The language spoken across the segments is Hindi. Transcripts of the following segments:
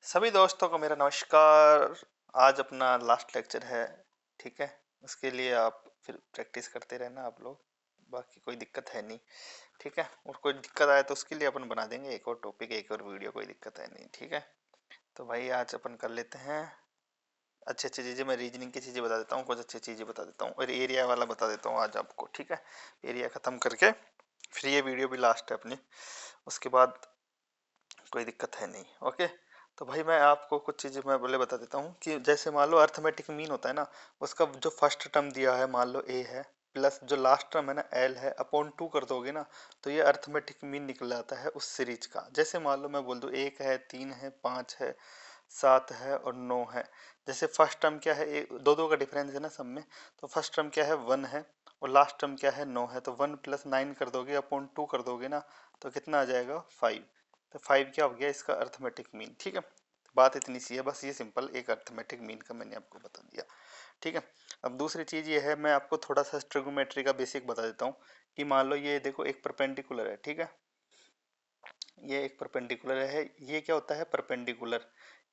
सभी दोस्तों को मेरा नमस्कार। आज अपना लास्ट लेक्चर है, ठीक है। उसके लिए आप फिर प्रैक्टिस करते रहना आप लोग, बाकी कोई दिक्कत है नहीं, ठीक है। और कोई दिक्कत आए तो उसके लिए अपन बना देंगे एक और टॉपिक, एक और वीडियो, कोई दिक्कत है नहीं, ठीक है। तो भाई आज अपन कर लेते हैं अच्छी अच्छी चीज़ें। मैं रीजनिंग की चीज़ें बता देता हूँ, कुछ अच्छी चीज़ें बता देता हूँ और एरिया वाला बता देता हूँ आज आपको, ठीक है। एरिया ख़त्म करके फिर ये वीडियो भी लास्ट है अपनी, उसके बाद कोई दिक्कत है नहीं, ओके। तो भाई मैं आपको कुछ चीज़ें मैं बोले बता देता हूँ कि जैसे मान लो अर्थमेटिक मीन होता है ना, उसका जो फर्स्ट टर्म दिया है मान लो ए है, प्लस जो लास्ट टर्म है ना एल है, अपॉन टू कर दोगे ना, तो ये अर्थमेटिक मीन निकल आता है उस सीरीज का। जैसे मान लो मैं बोल दूँ एक है, तीन है, पाँच है, सात है और नौ है। जैसे फर्स्ट टर्म क्या है, दो दो का डिफरेंस है ना सब में, तो फर्स्ट टर्म क्या है वन है और लास्ट टर्म क्या है नौ है, तो वन प्लस नाइन कर दोगे अपॉन टू कर दोगे ना, तो कितना आ जाएगा फाइव। तो फाइव क्या हो गया इसका अर्थमेटिक मीन, ठीक है। तो बात इतनी सी है, बस ये सिंपल एक अर्थमेटिक मीन का मैंने आपको बता दिया, ठीक है। अब दूसरी चीज ये है, मैं आपको थोड़ा सा ट्रिगोमेट्री का बेसिक बता देता हूँ कि मान लो ये देखो एक परपेंडिकुलर है, ठीक है। ये एक परपेंडिकुलर है, ये क्या होता है परपेंडिकुलर,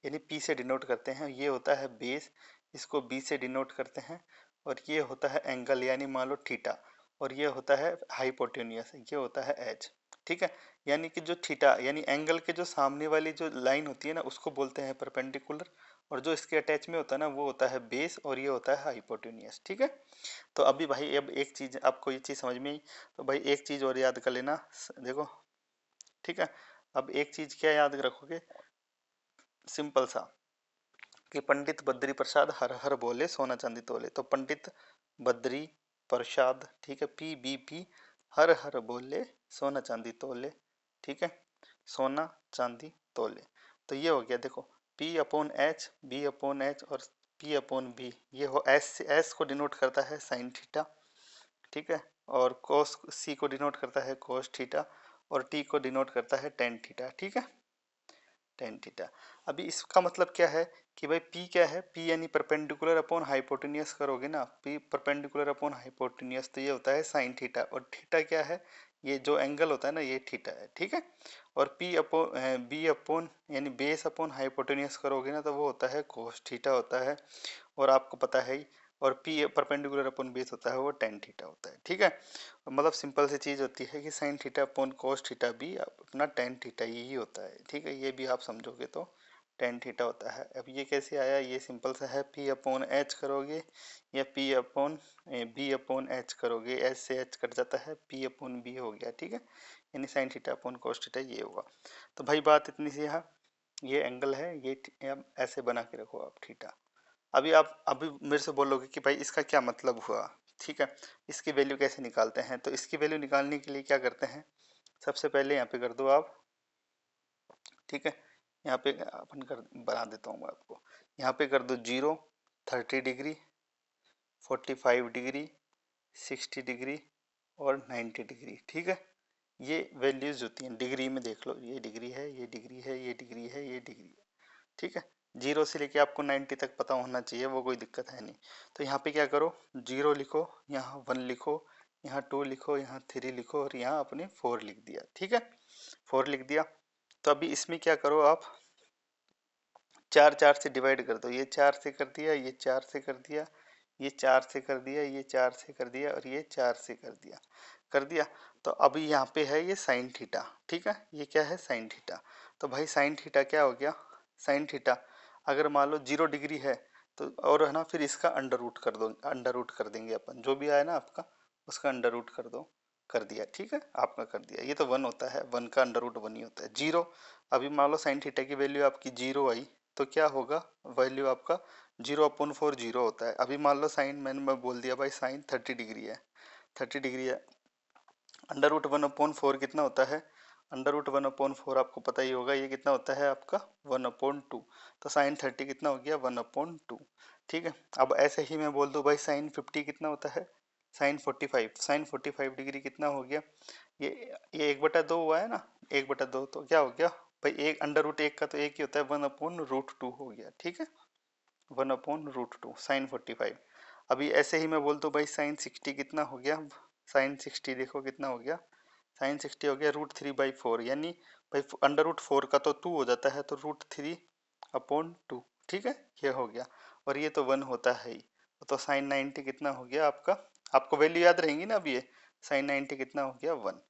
यानी पी से डिनोट करते हैं, ये होता है बेस, इसको बी से डिनोट करते हैं। और ये होता है एंगल यानी मान लो थीटा, और ये होता है हाइपोटेन्यूस, ये होता है एच, ठीक है। यानी कि जो थीटा यानी एंगल के जो सामने वाली जो लाइन होती है ना उसको बोलते हैं परपेंडिकुलर, और जो इसके अटैच में होता है ना वो होता है बेस, और ये होता है हाइपोटेन्यूस, ठीक है। तो अभी भाई अब एक चीज आपको ये चीज समझ में आई, तो भाई एक चीज और याद कर लेना, देखो, ठीक है। अब एक चीज क्या याद रखोगे, सिंपल सा, कि पंडित बद्री प्रसाद हर हर बोले सोना चांदी तोले। तो पंडित बद्री प्रसाद, ठीक है, पी बी पी, हर हर बोले सोना चांदी तोले, ठीक है, सोना चांदी तोले। तो ये हो गया देखो, P upon H, B upon H और पी अपॉन बी, ये हो एस, एस को डिनोट करता है साइन थीटा, ठीक है। और कोस सी को डिनोट करता है कोस थीटा, और टी को डिनोट करता है टेन थीटा, ठीक है, टेन थीटा। अभी इसका मतलब क्या है कि भाई पी क्या है, पी यानी परपेंडिकुलर अपॉन हाइपोटेनियस करोगे ना, पी परपेंडिकुलर अपॉन हाइपोटेनियस, तो ये होता है साइन थीटा, और थीटा क्या है, ये जो एंगल होता है ना ये थीटा है, ठीक है। और पी अपॉन बी अपॉन यानी बेस अपॉन हाइपोटेनियस करोगे ना तो वो होता है कोस थीटा होता है, और आपको पता है ही। और पी परपेंडिकुलर अपॉन बेस होता है वो टेन थीटा होता है, ठीक है। मतलब सिंपल सी चीज़ होती है कि sine theta upon cos theta भी अपना टेन थीटा ही होता है, ठीक है। ये भी आप समझोगे तो टेन थीटा होता है। अब ये कैसे आया, ये सिंपल सा है, पी अपॉन एच करोगे या P upon B upon H करोगे, एच से एच कट जाता है, पी अपॉन बी हो गया, ठीक है। यानी sine theta upon cos theta ये होगा। तो भाई बात इतनी सी है, ये एंगल है, ये ऐसे बना के रखो आप थीटा। अभी आप अभी मेरे से बोलोगे कि भाई इसका क्या मतलब हुआ, ठीक है, इसकी वैल्यू कैसे निकालते हैं। तो इसकी वैल्यू निकालने के लिए क्या करते हैं, सबसे पहले यहाँ पे कर दो आप, ठीक है। यहाँ पे अपन कर बना देता हूँ मैं आपको, यहाँ पे कर दो जीरो, 30 डिग्री, 45 डिग्री, 60 डिग्री और 90 डिग्री, ठीक है। ये वैल्यूज होती हैं डिग्री में, देख लो ये डिग्री है, ये डिग्री है, ये डिग्री है, ये डिग्री है, ठीक है। जीरो से लेके आपको 90 तक पता होना चाहिए, वो कोई दिक्कत है नहीं। तो यहाँ पे क्या करो, जीरो लिखो, यहाँ वन लिखो, यहाँ टू लिखो, यहाँ थ्री लिखो और यहाँ अपने फोर लिख दिया, ठीक है, फोर लिख दिया। तो अभी इसमें क्या करो आप, चार चार से डिवाइड कर दो, ये चार से कर दिया, ये चार से कर दिया, ये चार से कर दिया, ये चार से कर दिया और ये चार से कर दिया, कर दिया। तो अभी यहाँ पे है ये साइन थीटा, ठीक है, ये क्या है साइन थीटा। तो भाई साइन थीटा क्या हो गया, साइन थीटा अगर मान लो 0 डिग्री है तो, और है ना, फिर इसका अंडर रूट कर दो, अंडर रूट कर देंगे अपन, जो भी आया ना आपका उसका अंडर रूट कर दो, कर दिया, ठीक है, आपका कर दिया। ये तो वन होता है, वन का अंडर रूट वन ही होता है, जीरो। अभी मान लो साइन थीटा की वैल्यू आपकी जीरो आई, तो क्या होगा, वैल्यू आपका जीरो अपॉन फोर जीरो होता है। अभी मान लो साइन मैं बोल दिया भाई साइन 30 डिग्री है, 30 डिग्री है, under root one upon four कितना होता है, under root one upon four आपको पता ही होगा ये कितना होता है आपका, वन अपॉन टू। तो साइन 30 कितना हो गया, वन अपॉन टू, ठीक है। अब ऐसे ही मैं बोल दूँ भाई साइन 50 कितना होता है, साइन 45, साइन 45 डिग्री कितना हो गया, ये एक बटा दो हुआ है ना, एक बटा दो, तो क्या हो गया भाई, एक अंडर रूट एक का तो एक ही होता है, वन अपॉन रूट टू हो गया, ठीक है, one upon root two sine 45। अभी ऐसे ही मैं बोल दूँ भाई साइन 60 कितना हो गया, साइन 60 देखो कितना हो गया, साइन 60 हो गया रूट थ्री बाई फोर, यानी भाई अंडर रूट फोर का तो टू हो जाता है, तो रूट थ्री अपॉन 2, ठीक है, ये हो गया। और ये तो 1 होता है ही, तो साइन 90 कितना हो गया आपका, आपको वैल्यू याद रहेंगी ना अब, ये साइन 90 कितना हो गया 1,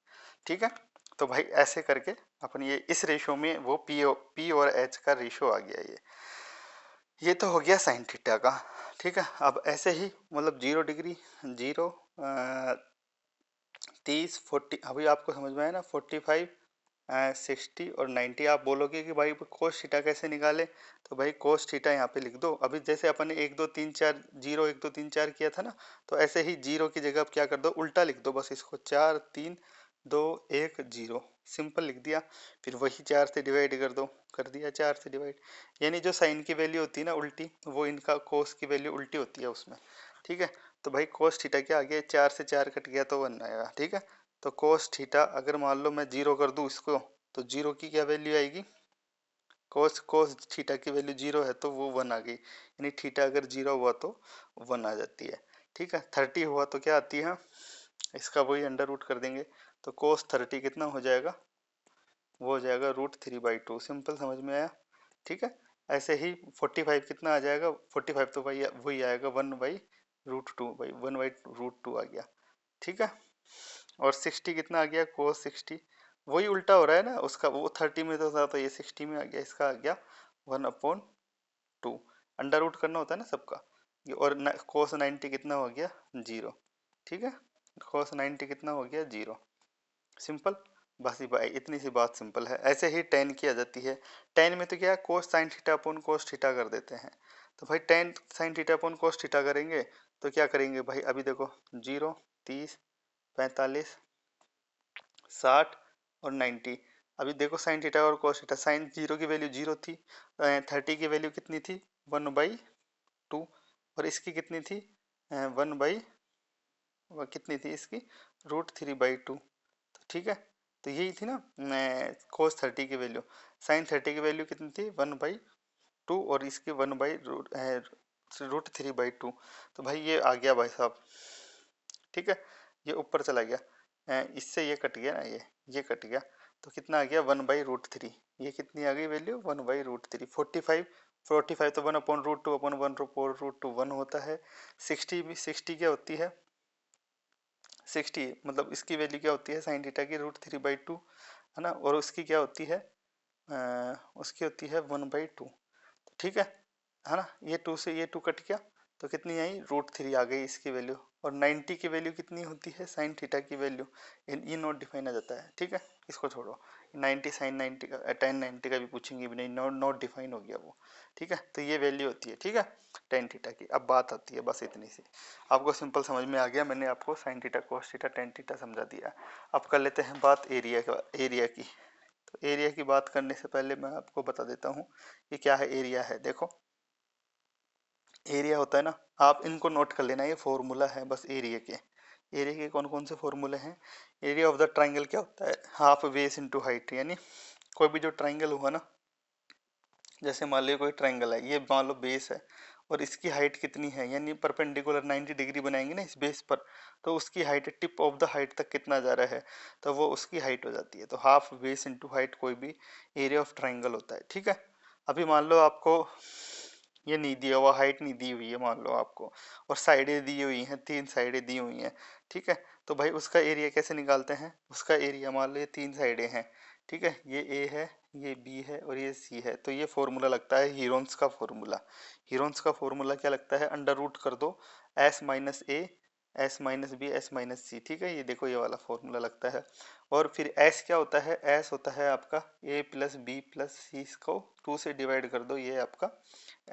ठीक है। तो भाई ऐसे करके अपन ये इस रेशो में वो पी और एच का रेशो आ गया ये तो हो गया साइन थीटा का, ठीक है। अब ऐसे ही मतलब 0 डिग्री, 0, 30, 40, अभी आपको समझ में आया ना, 45, 60 और 90। आप बोलोगे कि भाई कोस थीटा कैसे निकाले, तो भाई कोस थीटा यहाँ पे लिख दो। अभी जैसे अपन ने 1 2 3 4 0 1 2 3 4 किया था ना, तो ऐसे ही 0 की जगह आप क्या कर दो, उल्टा लिख दो बस इसको, 4 3 2 1 0, सिंपल लिख दिया। फिर वही 4 से डिवाइड कर दिया 4 से डिवाइड। यानी जो साइन की वैल्यू होती है ना उल्टी, वो इनका कोस की वैल्यू उल्टी होती है उसमें, ठीक है। तो भाई कोस थीटा क्या आ गया, 4 से 4 कट गया तो 1 आएगा, ठीक है। तो कोस थीटा अगर मान लो मैं 0 कर दूं इसको, तो 0 की क्या वैल्यू आएगी, कोस कोस थीटा की वैल्यू 0 है तो वो 1 आ गई, यानी थीटा अगर 0 हुआ तो 1 आ जाती है, ठीक है। 30 हुआ तो क्या आती है, इसका वही अंडर रूट कर देंगे, तो कोस 30 कितना हो जाएगा, वो हो जाएगा √3/2, सिंपल समझ में आया, ठीक है। ऐसे ही 45 कितना आ जाएगा, 45 तो भाई वही आएगा 1/√2, भाई 1/√2 आ गया, ठीक है। और 60 कितना आ गया, कोस 60, वही उल्टा हो रहा है ना उसका, वो 30 में तो था तो ये 60 में आ गया, इसका आ गया 1/2, अंडर रूट करना होता है ना सबका। और कोस 90 कितना हो गया 0, ठीक है। कोस 90 कितना हो गया 0, सिंपल। बस ही भाई इतनी सी बात सिंपल है। ऐसे ही टेन की आ जाती है, टेन में तो क्या कोस sine theta upon cos theta कर देते हैं। तो भाई ten sine theta upon cos theta करेंगे तो क्या करेंगे भाई, अभी देखो 0 30 45 60 और 90। अभी देखो साइन थीटा और कोस थीटा, साइन 0 की वैल्यू 0 थी, 30 की वैल्यू कितनी थी 1/2, और इसकी कितनी थी 1 बाई, कितनी थी इसकी √3/2, ठीक है। तो यही थी ना कोस 30 की वैल्यू, साइन 30 की वैल्यू कितनी थी 1/2, और इसकी 1/√3/2। तो भाई ये आ गया भाई साहब, ठीक है, ये ऊपर चला गया, इससे ये कट गया ना, ये कट गया, तो कितना आ गया 1/√3, ये कितनी आ गई वैल्यू 1/√3। 45 तो 1/√2 अपन 1/√2 1 होता है। 60 क्या होती है, 60 मतलब इसकी वैल्यू क्या होती है साइन थीटा की √3/2, है ना, और उसकी क्या होती है उसकी होती है 1/2, ठीक है ना। ये 2 से ये 2 कट गया, तो कितनी आई √3 आ गई इसकी वैल्यू। और 90 की वैल्यू कितनी होती है साइन थीटा की वैल्यू, ये नॉट डिफाइन आ जाता है, ठीक है, इसको छोड़ो। 90 साइन 90 का tan 90 का भी पूछेंगे भी नहीं, नॉट डिफाइन हो गया वो, ठीक है। तो ये वैल्यू होती है, ठीक है, tan थीटा की। अब बात आती है बस इतनी सी, आपको सिंपल समझ में आ गया, मैंने आपको sine theta cos theta tan theta समझा दिया। अब कर लेते हैं बात एरिया की। तो एरिया की बात करने से पहले मैं आपको बता देता हूँ कि क्या है एरिया है। देखो एरिया होता है ना, आप इनको नोट कर लेना, ये फॉर्मूला है बस एरिया के। एरिया के कौन कौन से फॉर्मूले हैं, एरिया ऑफ द ट्राइंगल क्या होता है, हाफ बेस इनटू हाइट। यानी कोई भी जो ट्राइंगल हुआ ना, जैसे मान लो कोई ट्राइंगल है, ये मान लो बेस है और इसकी हाइट कितनी है, यानी परपेंडिकुलर 90 डिग्री बनाएंगे ना इस बेस पर, तो उसकी height tip of the height तक कितना जा रहा है, तो वो उसकी हाइट हो जाती है। तो हाफ बेस इनटू हाइट कोई भी एरिया ऑफ ट्राइंगल होता है, ठीक है। अभी मान लो आपको ये नहीं दिया हुआ, हाइट नहीं दी हुई है मान लो आपको, और साइडें दी हुई हैं, 3 साइडें दी हुई हैं, ठीक है। तो भाई उसका एरिया कैसे निकालते हैं, उसका एरिया मान लो ये 3 साइडें हैं, ठीक है, ये ए है, ये बी है और ये सी है। तो ये फॉर्मूला लगता है हीरोन्स का फॉर्मूला। हीरोन्स का फॉर्मूला क्या लगता है, अंडर रूट कर दो S-A S-B S-C, ठीक है। ये देखो ये वाला फॉर्मूला लगता है। और फिर S क्या होता है, S होता है आपका A+B+C को 2 से डिवाइड कर दो, ये आपका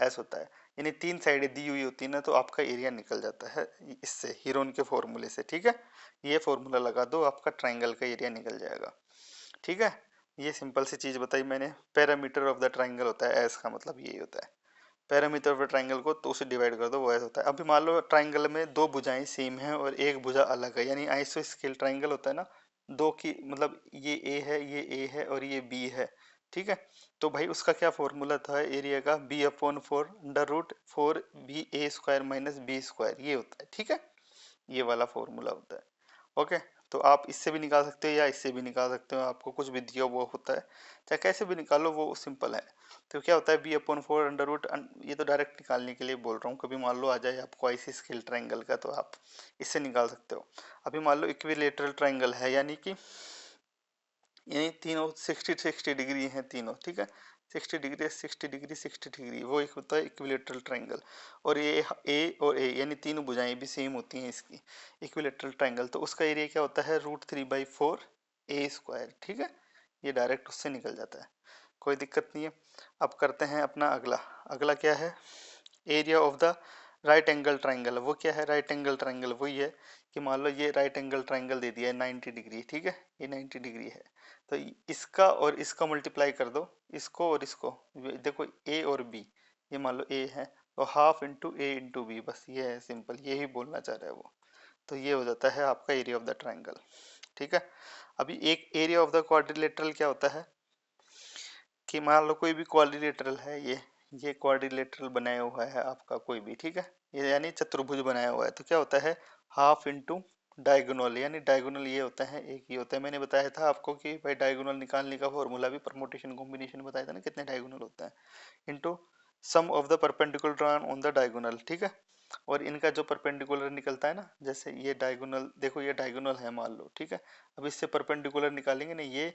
S होता है। यानी 3 साइडें दी हुई होती है ना, तो आपका एरिया निकल जाता है इससे, हीरोन के फॉर्मूले से, ठीक है। ये फॉर्मूला लगा दो, आपका ट्राइंगल का एरिया निकल जाएगा, ठीक है। ये सिंपल सी चीज बताई मैंने। पैरामीटर ऑफ द ट्राइंगल होता है एस का मतलब यही होता है, पैरामीटर ऑफ द ट्राइंगल को 2 से डिवाइड कर दो, वो एस होता है। अभी मान लो ट्राइंगल में 2 भुजाएं सेम है और एक भुजा अलग है, यानी आइसोस्केल ट्राइंगल होता है ना, दो की मतलब ये ए है और ये बी है, ठीक है। तो भाई उसका क्या फॉर्मूला था एरिया का, B/4 √4BA² - B², ये होता है, ठीक है। ये वाला फॉर्मूला होता है, ओके। तो आप इससे भी निकाल सकते हो या इससे भी निकाल सकते हो, आपको कुछ भी दिया वो होता है, चाहे कैसे भी निकालो वो सिंपल है। तो क्या होता है B upon four under root, ये तो डायरेक्ट निकालने के लिए बोल रहा हूँ, कभी मान लो आ जाए आपको ऐसी स्केल ट्राइंगल का तो आप इससे निकाल सकते हो। अभी मान लो इक्विलेटरल ट्राइंगल है, यानी तीनों 60 डिग्री हैं तीनों, ठीक है, 60 डिग्री 60 डिग्री 60 डिग्री, वो एक होता है इक्विलेटरल ट्राइंगल। और ये ए और ए यानी तीनों भुजाएं भी सेम होती हैं इसकी, इक्विलेटरल ट्राइंगल, तो उसका एरिया क्या होता है √3/4 a², ठीक है, ये डायरेक्ट उससे निकल जाता है, कोई दिक्कत नहीं है। अब करते हैं अपना अगला। अगला क्या है, area of the right angle triangle. वो क्या है राइट एंगल ट्राइंगल, वही है कि मान लो ये राइट एंगल ट्राइंगल दे दिया है 90 डिग्री, ठीक है, ये 90 डिग्री है, तो इसका और इसका मल्टीप्लाई कर दो, इसको और इसको, देखो ए और बी, ये मान लो ए है तो हाफ इंटू ए इंटू बी, बस ये है सिंपल, यही बोलना चाह रहा है वो, तो ये हो जाता है आपका एरिया ऑफ द ट्राइंगल, ठीक है। अभी एक एरिया ऑफ द क्वाड्रिलेटरल क्या होता है कि मान लो कोई भी क्वाड्रिलेटरल है, ये क्वाड्रिलेटरल बनाया हुआ है आपका कोई भी, ठीक है, ये यानी चतुर्भुज बनाया हुआ है, तो क्या होता है हाफ इंटू डायगोनल, यानी डायगोनल ये होता है, एक ये होता है, मैंने बताया था आपको कि भाई डायगोनल निकालने का फॉर्मूला भी परमुटेशन कॉम्बिनेशन बताया था ना, कितने डायगोनल होता है, into sum of the perpendicular drawn on the diagonal, ठीक है। और इनका जो परपेंडिकुलर निकलता है ना, जैसे ये डायगोनल, देखो ये डायगोनल है मान लो, ठीक है, अब इससे परपेंडिकुलर निकालेंगे ना ये,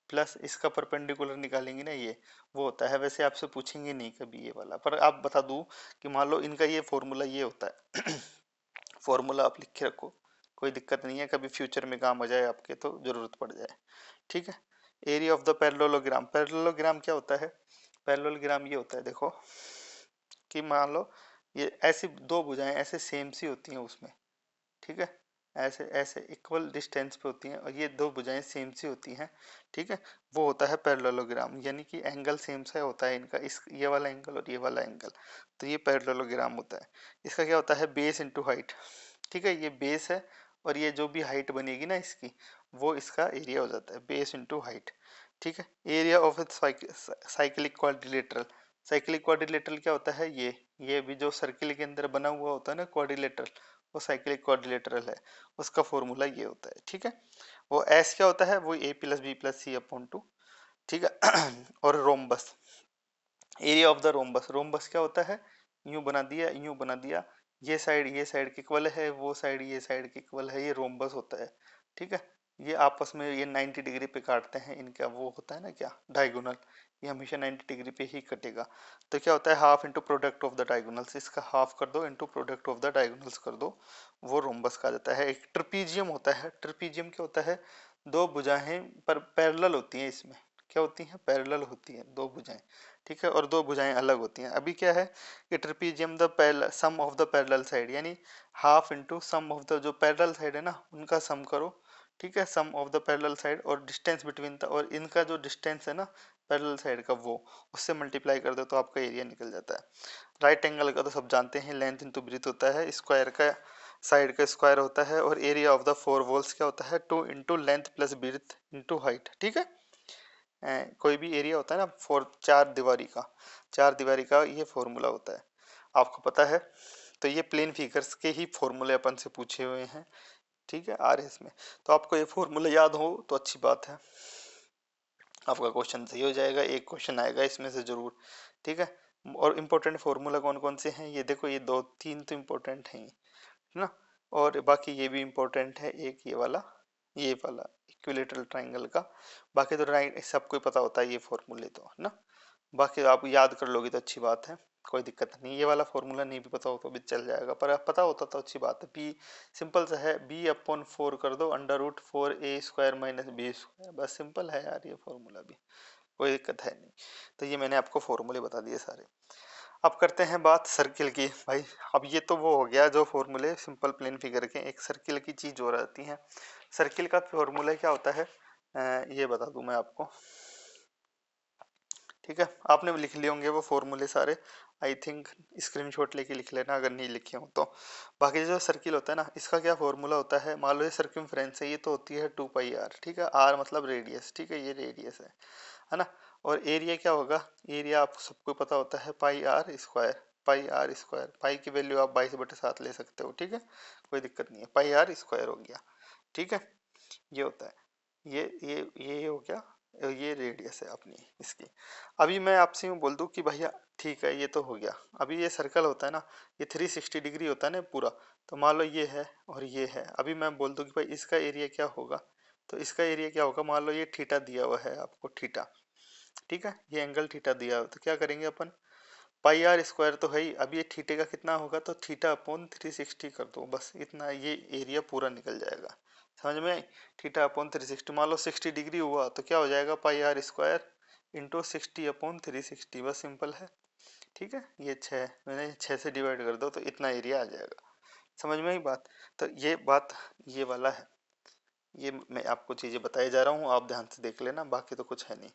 प्लस इसका परपेंडिकुलर निकालेंगे ना ये, वो होता है, वैसे आपसे पूछेंगे नहीं कभी ये वाला, पर आप बता दूं कि मान लो इनका ये फॉर्मूला ये होता है फॉर्मूला आप लिख के रखो, कोई दिक्कत नहीं है, कभी फ्यूचर में काम आ जाए आपके तो जरूरत पड़ जाए, ठीक है। Area of the parallelogram, parallelogram क्या होता है, पैरेललोग्राम ये होता है देखो कि मान लो ये ऐसी दो भुजाएं ऐसे सेम सी होती हैं उसमें, ठीक है, ऐसे ऐसे इक्वल डिस्टेंस पे होती हैं और ये दो भुजाएं सेम सी होती हैं, ठीक है, वो होता है पैरेललोग्राम, यानी कि एंगल सेम सा होता है इनका, इस ये वाला एंगल और ये वाला एंगल, तो ये पैरेललोग्राम होता है। इसका क्या होता है बेस इंटू हाइट, ठीक है, ये बेस है और ये जो भी हाइट बनेगी ना इसकी, वो इसका एरिया हो जाता है बेस इंटू हाइट, ठीक है। Area of cyclic quadrilateral, cyclic quadrilateral क्या होता है, ये भी जो सर्किल के अंदर बना हुआ होता है ना क्वाड्रिलेटरल, वो साइक्लिक क्वाड्रिलेटरल है, उसका फॉर्मूला ये होता है, ठीक है। वो एस क्या होता है, वो ए प्लस बी प्लस सी अपॉन टू, ठीक है और rhombus, area of the rhombus, rhombus क्या होता है, यूं बना दिया यूं बना दिया, ये साइड के इक्वल है, वो साइड ये साइड के इक्वल है, ये रोम्बस होता है, ठीक है। ये आपस में ये 90 डिग्री पे काटते हैं, इनका वो होता है ना क्या डायगोनल, ये हमेशा 90 डिग्री पे ही कटेगा, तो क्या होता है half into product of the diagonals, इसका हाफ कर दो into product of the diagonals कर दो, वो रोम्बस का जाता है। एक ट्रिपीजियम होता है, ट्रिपीजियम क्या होता है, दो भुजाएं पर पैरेलल होती हैं, इसमें क्या होती हैं पैरेलल होती हैं दो भुजाएं, ठीक है, और दो भुजाएं अलग होती हैं। अभी क्या है कि trapezium the parallel sum of the parallel side, यानी half into sum of the जो पैरेलल साइड है ना उनका सम करो, ठीक है, sum of the parallel side और डिस्टेंस बिटवीन द, और इनका जो डिस्टेंस है ना पैरेलल साइड का वो उससे मल्टीप्लाई कर दो तो आपका एरिया निकल जाता है। राइट एंगल का तो सब जानते हैं लेंथ इंटू ब्रीथ होता है, स्क्वायर का साइड का स्क्वायर होता है, और area of the four walls क्या होता है 2 into length plus breadth into height, ठीक है। कोई भी एरिया होता है ना फोर चार दीवारी का ये फॉर्मूला होता है, आपको पता है। तो ये प्लेन फिगर्स के ही फॉर्मूले अपन से पूछे हुए हैं, ठीक है, आरएस में, तो आपको ये फॉर्मूला याद हो तो अच्छी बात है, आपका क्वेश्चन सही हो जाएगा, एक क्वेश्चन आएगा इसमें से जरूर, ठीक है। और इम्पोर्टेंट फॉर्मूला कौन कौन से हैं, ये देखो ये दो तीन तो इम्पोर्टेंट हैं, है ना, और बाकी ये भी इम्पोर्टेंट है, एक ये वाला इक्विलेटरल ट्राइंगल का, बाकी तो राइट सबको पता होता है ये फॉर्मूले तो, है ना, बाकी आप याद कर लोगे तो अच्छी बात है, कोई दिक्कत नहीं, ये वाला फॉर्मूला नहीं भी पता हो तो भी चल जाएगा, पर आप पता होता तो अच्छी बात है। बी सिंपल सा है, बी अपॉन फोर कर दो √4a² माइनस b², बस सिंपल है यार ये फॉर्मूला भी, कोई दिक्कत है नहीं। तो ये मैंने आपको फॉर्मूले बता दिए सारे। अब करते हैं बात सर्किल की भाई। अब ये तो वो हो गया जो फॉर्मूले सिंपल प्लेन फिगर के, एक सर्किल की चीज और आती है। सर्किल का फॉर्मूला क्या होता है ये बता दूं मैं आपको, ठीक है, आपने लिख लिए होंगे वो फॉर्मूले सारे, आई थिंक स्क्रीनशॉट लेके लिख लेना अगर नहीं लिखे हो तो। बाकी जो सर्किल होता है ना इसका क्या फॉर्मूला होता है, मान लो ये सर्कमफ्रेंस है, ये तो होती है 2πr, ठीक है, r मतलब रेडियस, ठीक है, ये रेडियस है ना। और एरिया क्या होगा, एरिया आप सबको पता होता है πr², πr², पाई की वैल्यू आप 22/7 ले सकते हो, ठीक है, कोई दिक्कत नहीं है, πr² हो गया, ठीक है। ये होता है, ये हो गया, ये रेडियस है अपनी इसकी। अभी मैं आपसे यूँ बोल दूं कि भैया ठीक है ये तो हो गया, अभी ये सर्कल होता है ना, ये 360 डिग्री होता है ना पूरा, तो मान लो ये है और ये है। अभी मैं बोल दूं कि भाई इसका एरिया क्या होगा, तो इसका एरिया क्या होगा, मान लो ये थीटा दिया हुआ है आपको, थीटा, ठीक है, ये एंगल थीटा दिया हुआ, तो क्या करेंगे अपन, पाई आर स्क्वायर तो है ही, अब ये थीटे का कितना होगा, तो थीटा अपॉन 360 कर दो, बस इतना, ये एरिया पूरा निकल जाएगा। समझ में आई, थीटा अपॉन 360, मान लो 60 डिग्री हुआ तो क्या हो जाएगा, पाई आर स्क्वायर इंटू 60/360, बस सिंपल है। ठीक है, ये 6, मैंने 6 से डिवाइड कर दो तो इतना एरिया आ जाएगा। समझ में आई बात, तो ये बात ये वाला है, ये मैं आपको चीज़ें बताए जा रहा हूँ, आप ध्यान से देख लेना, बाकी तो कुछ है नहीं।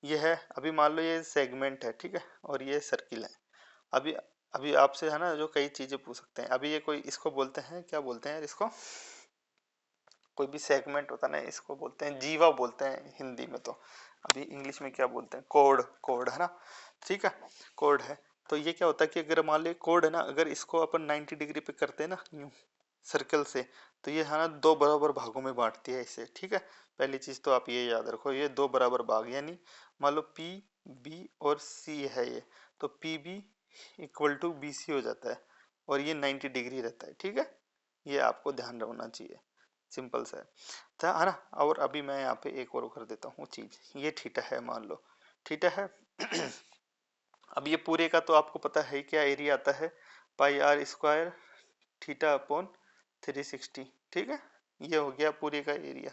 ये है, अभी मान लो ये सेगमेंट है, ठीक है, और ये सर्किल है। अभी अभी आपसे है ना जो कई चीजें पूछ सकते हैं, अभी ये कोई इसको बोलते हैं, क्या बोलते हैं यार इसको, कोई भी सेगमेंट होता है ना, इसको बोलते हैं जीवा बोलते हैं हिंदी में, तो अभी इंग्लिश में क्या बोलते हैं, कोड, कोड है ना, ठीक है, कोड है। तो ये क्या होता है कि अगर मान लो कोड है ना, अगर इसको अपन 90 डिग्री पे करते हैं ना यूं सर्कल से, तो ये है ना दो बराबर भागों में बांटती है इसे, ठीक है। पहली चीज तो आप ये याद रखो, ये दो बराबर भाग, यानी मान लो पी बी और सी है ये, तो P B equal to B C हो जाता है, और ये 90 डिग्री रहता है, ठीक है। ये आपको ध्यान रखना चाहिए, सिंपल सा है ना। और अभी मैं यहाँ पे एक और कर देता हूँ चीज, ये थीटा है, मान लो थीटा है। अब ये पूरे का तो आपको पता है क्या एरिया आता है, पाई आर स्क्वायर थीटा अपॉन 360, ठीक है, ये हो गया पूरे का एरिया।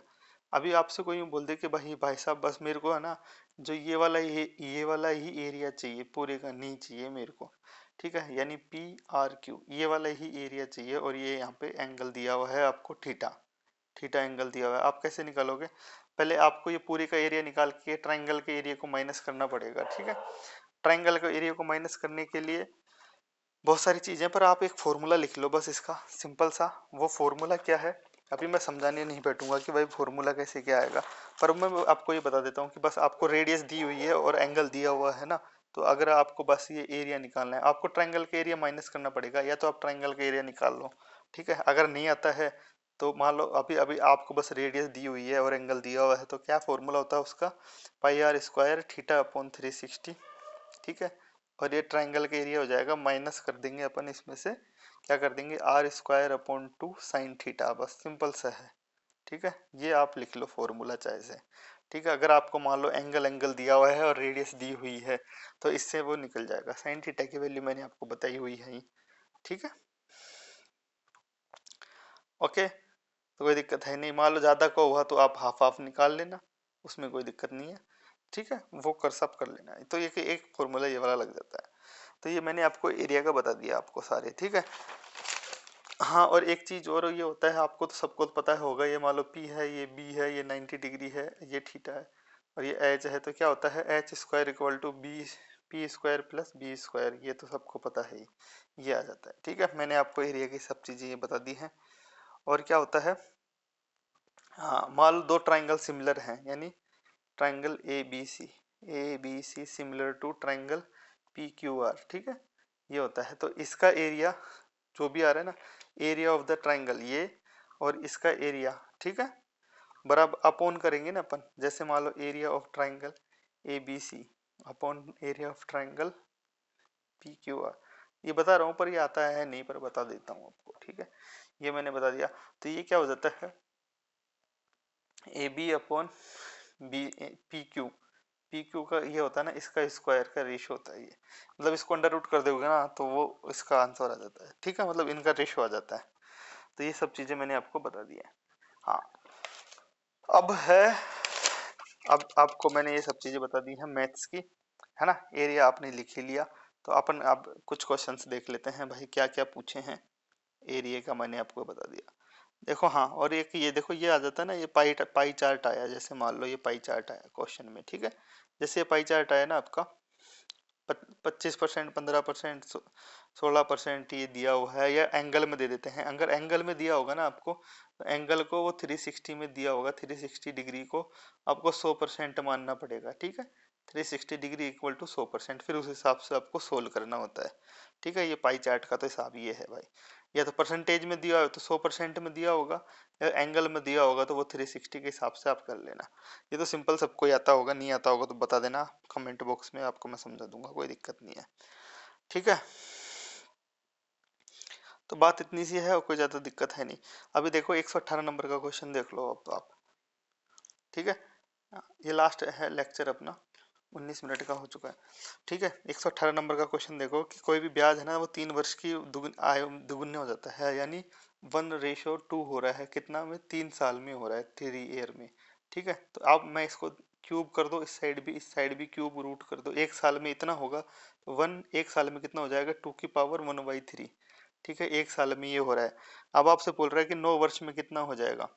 अभी आपसे कोई बोल दे कि भाई साहब बस मेरे को है ना जो ये वाला ही एरिया चाहिए, पूरे का नहीं चाहिए मेरे को, ठीक है, यानी पी आर क्यू ये वाला ही एरिया चाहिए, और ये यहाँ पे एंगल दिया हुआ है आपको थीटा, थीटा एंगल दिया हुआ है। आप कैसे निकालोगे, पहले आपको ये पूरे का एरिया निकाल के ट्राइंगल के एरिया को माइनस करना पड़ेगा, ठीक है। ट्राइंगल के एरिया को माइनस करने के लिए बहुत सारी चीजें, पर आप एक फॉर्मूला लिख लो बस इसका, सिंपल सा। वो फॉर्मूला क्या है, अभी मैं समझाने नहीं बैठूंगा कि भाई फॉर्मूला कैसे क्या आएगा, पर मैं आपको ये बता देता हूँ कि बस आपको रेडियस दी हुई है और एंगल दिया हुआ है ना, तो अगर आपको बस ये एरिया निकालना है, आपको ट्राइंगल के एरिया माइनस करना पड़ेगा, या तो आप ट्राइंगल का एरिया निकाल लो, ठीक है। अगर नहीं आता है तो मान लो अभी अभी आपको बस रेडियस दी हुई है और एंगल दिया हुआ है, तो क्या फॉर्मूला होता है उसका, पाई आर स्क्वायर थीटा अपॉन 360, ठीक है। और ये ट्राइंगल का एरिया हो जाएगा, माइनस कर देंगे अपन इसमें से, क्या कर देंगे, R square upon 2 sine theta, बस सिंपल सा है, ठीक है। ये आप लिख लो फॉर्मूला चाहे से, ठीक है। अगर आपको मान लो एंगल एंगल दिया हुआ है और रेडियस दी हुई है, तो इससे वो निकल जाएगा, साइन थीटा की वैल्यू मैंने आपको बताई हुई है, ठीक है, ओके। तो कोई दिक्कत है नहीं, मान लो ज़्यादा को हुआ तो आप हाफ हाफ निकाल लेना, उसमें कोई दिक्कत नहीं है, ठीक है, वो कर सब कर लेना है। तो ये कि एक फॉर्मूला ये वाला लग जाता है। तो ये मैंने आपको एरिया का बता दिया आपको सारे, ठीक है। हाँ, और एक चीज और ये होता है, आपको तो सबको तो पता होगा, ये मान लो पी है, ये बी है, ये 90 डिग्री है, ये थीटा है, और ये एच है, तो क्या होता है, H square equal to B P square plus B square, ये तो सबको पता है ही, ये आ जाता है, ठीक है। मैंने आपको एरिया की सब चीजें ये बता दी हैं। और क्या होता है, हाँ, मान लो दो ट्राइंगल सिमिलर हैं, यानी triangle A B C similar to triangle P Q R, ठीक है, ये होता है। तो इसका एरिया जो भी आ रहा है ना, एरिया ऑफ द ट्राइंगल ये, और इसका एरिया, ठीक है, बराबर अपॉन करेंगे ना अपन, जैसे मान लो area of triangle A B C upon area of triangle P Q R, ये बता रहा हूँ पर ये आता है नहीं, पर बता देता हूँ आपको, ठीक है, ये मैंने बता दिया। तो ये क्या हो जाता है, A B upon B P Q, P Q का ये होता है ना, इसका स्क्वायर का रेशियो होता है ये, मतलब इसको अंडर रूट कर दोगे ना तो वो इसका आंसर आ जाता है, ठीक है, मतलब इनका रेशियो आ जाता है। तो ये सब चीजें मैंने आपको बता दी है। हाँ, अब है, अब आपको मैंने ये सब चीजें बता दी हैं मैथ्स की, है ना, एरिया आपने लिख ही लिया। तो अपन अब कुछ क्वेश्चंस देख लेते हैं भाई, क्या क्या पूछे हैं, एरिया का मैंने आपको बता दिया। देखो हाँ, और एक ये देखो, ये आ जाता है ना, ये पाई पाई चार्ट आया, जैसे मान लो ये पाई चार्ट आया क्वेश्चन में, ठीक है। जैसे ये पाई चार्ट आया ना आपका, 25%, 15%, 16% ये दिया हुआ है, या एंगल में दे देते हैं, अगर एंगल में दिया होगा ना आपको, तो एंगल को वो 360 में दिया होगा, 360 डिग्री को आपको 100% मानना पड़ेगा, ठीक है। 360 डिग्री इक्वल टू 100%, फिर उस हिसाब से आपको सोल्व करना होता है, ठीक है। ये पाई चार्ट का तो हिसाब ये है भाई, या तो परसेंटेज में दिया हो तो 100% में दिया होगा, या एंगल में दिया होगा तो वो 360 के हिसाब से आप कर लेना। ये तो सिंपल सबको आता होगा, नहीं आता होगा तो बता देना कमेंट बॉक्स में, आपको मैं समझा दूंगा, कोई दिक्कत नहीं है। ठीक है, तो बात इतनी सी है और कोई ज़्यादा दिक्कत है नहीं। अभी देखो 118 नंबर का क्वेश्चन देख लो अब तो आप। ठीक है, ये लास्ट है लेक्चर अपना, 19 मिनट का हो चुका है। ठीक है, 118 नंबर का क्वेश्चन देखो कि कोई भी ब्याज है ना वो 3 वर्ष की दुगुने हो जाता है, यानी 1:2 हो रहा है, कितना में, 3 साल में हो रहा है, 3 ईयर में। ठीक है, तो अब मैं इसको क्यूब कर दो, इस साइड भी क्यूब रूट कर दो, 1 साल में इतना होगा तो 1 साल में कितना हो जाएगा, 2⁻⁴। ठीक है, 1 साल में ये हो रहा है। अब आपसे बोल रहा है कि 9 वर्ष में कितना हो जाएगा,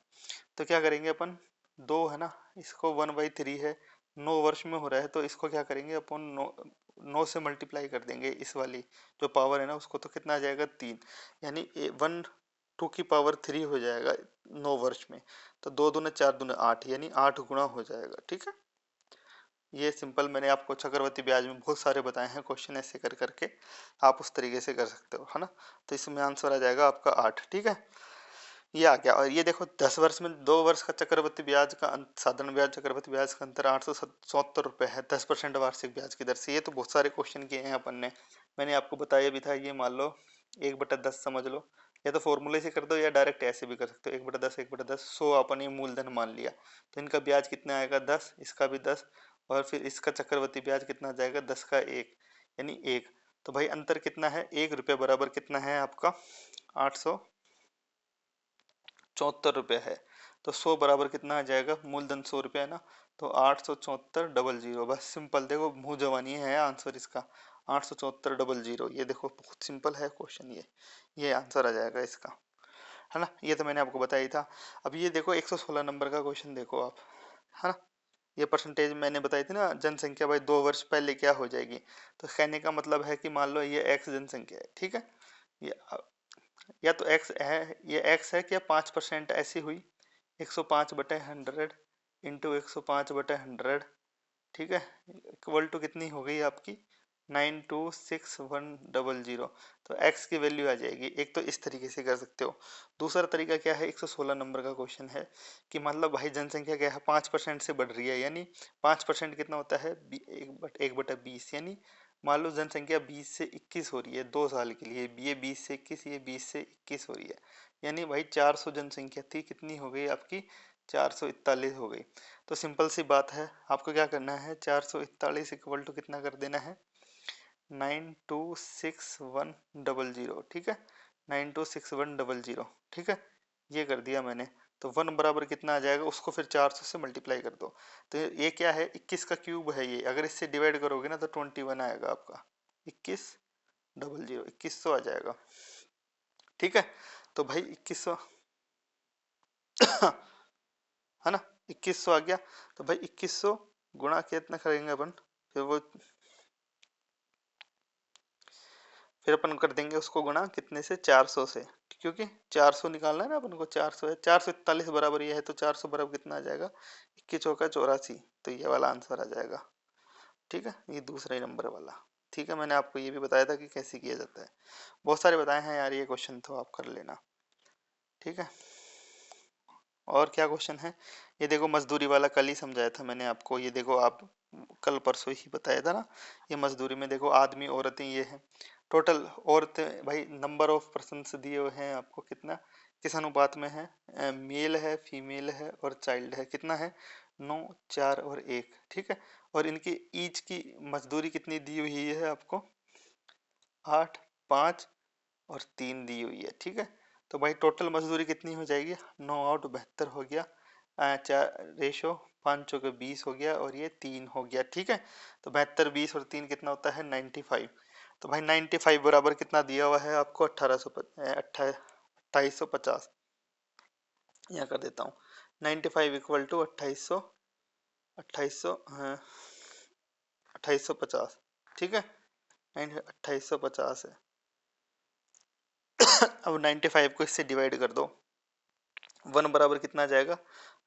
तो क्या करेंगे अपन, 2 है ना, इसको 1/3 है, 9 वर्ष में हो रहा है तो इसको क्या करेंगे अपन, 9 से मल्टीप्लाई कर देंगे, इस वाली जो पावर है ना उसको, तो कितना आ जाएगा, 3, यानी 1/2 हो जाएगा 9 वर्ष में। तो 2×2=4=8, यानी 8 गुना हो जाएगा। ठीक है, ये सिंपल मैंने आपको चक्रवृद्धि ब्याज में बहुत सारे बताए हैं क्वेश्चन, ऐसे कर करके आप उस तरीके से कर सकते हो, है ना। तो इसमें आंसर आ जाएगा आपका 8। ठीक है, ये आ गया। और ये देखो 10 वर्ष में 2 वर्ष का चक्रवृद्धि ब्याज का साधारण ब्याज चक्रवृद्धि ब्याज का अंतर 877 रुपये है, 10% वार्षिक ब्याज की दर से। ये तो बहुत सारे क्वेश्चन किए हैं अपन ने, मैंने आपको बताया भी था। ये मान लो 1/10 समझ लो, या तो फॉर्मूले से कर दो या डायरेक्ट ऐसे भी कर सकते हो, 1/10 1/10 100 अपन ये मूलधन मान लिया, तो इनका ब्याज कितना आएगा, 10, इसका भी 10, और फिर इसका चक्रवृद्धि ब्याज कितना आ जाएगा, 10 का 1, यानी 1। तो भाई अंतर कितना है, 1 रुपये बराबर कितना है आपका, 874 रुपये है। तो 100 बराबर कितना आ जाएगा, मूलधन 100 रुपये है ना, तो 874 000। बस सिंपल, देखो मुँह जवानी है आंसर इसका, 874 000। ये देखो बहुत सिंपल है क्वेश्चन, ये आंसर आ जाएगा इसका, है ना। ये तो मैंने आपको बताया ही था। अब ये देखो 116 नंबर का क्वेश्चन देखो आप, है ना। ये परसेंटेज मैंने बताई थी ना, जनसंख्या भाई 2 वर्ष पहले क्या हो जाएगी, तो कहने का मतलब है कि मान लो ये एक्स जनसंख्या है। ठीक है, ये या तो एक्स है, ये एक्स है, क्या 5% ऐसी हुई, 105/100 इंटू 105/100। ठीक है, इक्वल टू कितनी हो गई आपकी, 926100। तो एक्स की वैल्यू आ जाएगी। एक तो इस तरीके से कर सकते हो। दूसरा तरीका क्या है, 116 नंबर का क्वेश्चन है कि मतलब भाई जनसंख्या क्या है, 5% से बढ़ रही है, यानी 5% कितना होता है, 1/20, यानी मान लो जनसंख्या 20 से 21 हो रही है 2 साल के लिए, ये 20 से 21, ये 20 से 21 हो रही है, यानी भाई 400 जनसंख्या थी, कितनी हो गई आपकी, 441 हो गई। तो सिंपल सी बात है, आपको क्या करना है, 441 इक्वल टू कितना कर देना है, 926100। ठीक है, 926100। ठीक है, ये कर दिया मैंने। तो 1 बराबर कितना आ जाएगा, उसको फिर 400 से मल्टीप्लाई कर दो। तो ये क्या है, 21 का क्यूब है ये, अगर इससे डिवाइड करोगे ना तो 21 आएगा आपका, 2100 आ जाएगा। ठीक है, तो भाई 2100 है ना, 2100 आ गया। तो भाई 2100 गुणा कितना करेंगे अपन, फिर अपन कर देंगे उसको गुणा कितने से, 400 से, क्योंकि 400 निकालना है ना अपन को, 400 है, 441 बराबर ये है, तो 400 बराबर कितना आ जाएगा, 21×4 = 84। तो ये वाला आंसर आ जाएगा। ठीक है, ये दूसरा ही नंबर वाला। ठीक है, मैंने आपको ये भी बताया था कि कैसे किया जाता है, बहुत सारे बताए हैं यार ये क्वेश्चन, तो आप कर लेना। ठीक है, और क्या क्वेश्चन है, ये देखो मजदूरी वाला कल ही समझाया था मैंने आपको, ये देखो आप कल परसों ही बताया था ना। ये मजदूरी में देखो आदमी औरतें ये है, टोटल औरतें भाई नंबर ऑफ पर्सन दिए हुए हैं आपको, कितना किस अनुपात में है, मेल है, फीमेल है और चाइल्ड है, कितना है, 9 4 और 1। ठीक है, और इनकी ईच की मजदूरी कितनी दी हुई है आपको, 8 5 और 3 दी हुई है। ठीक है, तो भाई टोटल मजदूरी कितनी हो जाएगी, 9×8 = 72 हो गया, चार रेशो 5×4 = 20 हो गया, और ये 3 हो गया। ठीक है, तो 72 20 और 3 कितना होता है, 95। तो भाई 95 बराबर कितना दिया हुआ है आपको, 2850। यहाँ कर देता हूँ, 95 इक्वल टू 2800, 2800 2850। ठीक है, 2850 है। अब 95 को इससे डिवाइड कर दो, 1 बराबर कितना आ जाएगा,